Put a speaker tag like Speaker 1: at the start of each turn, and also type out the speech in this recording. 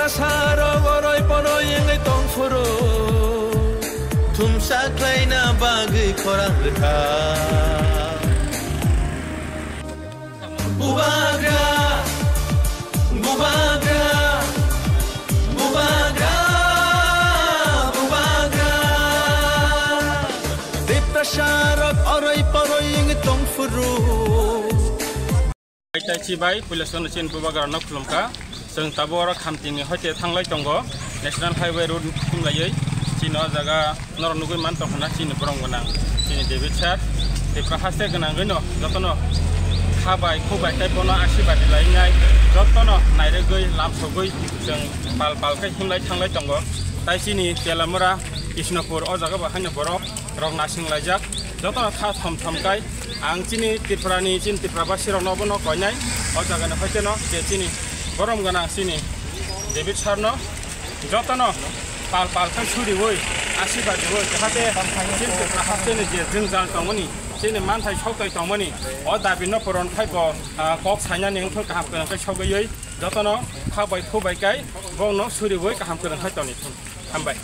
Speaker 1: saro boroi poroi ngai tong furo thumsa klaina bagi khorang rekha bubagra bubagra bubagra bubagra dipta sharak oroi poroi ngai tong furo
Speaker 2: tai chi bai pulisan chin bubagra nok khulumka जों ताबोरा खामतिनि हते थांलाय दंगो national highway road खुमलायै चिनो जागा नरनुगै मान तखना चिनि ब्रंगना चिनि डेभिड सार तेफ्रा हासे गोनां गनो जतनो खाबाय खुबाय टाइपनो आशीर्वाद लायनाय जतनो नायरेगै लामसगै जों पाल पालखाय हिमलाय थांलाय दंगो ताइ चिनि तेलामरा कृष्णपुर अ जागा बाहायनो बरफ रग नासिं लायजाक जतनो था थम थमकाय आं चिनि तिफ्रानि चिन तिफ्राबा सिरनबो न कयनाय अ जागानो हतेनो जे चिनि गरम गना सिनी डेभिड सारनो जतनो पाल पाल खै छुरि वइ आशीर्वाद वइ जाहाथे चिन हाते ने जे जों जान तंगनि चिनि मानथाय सौकै तंगनि अ दाबिनो परन फाइबो कक साइना नेंथो गाहाम खै सौगयै जतनो खाबाय खुबाय गाय गनो छुरि वइ गाहाम खै तनि हामबाय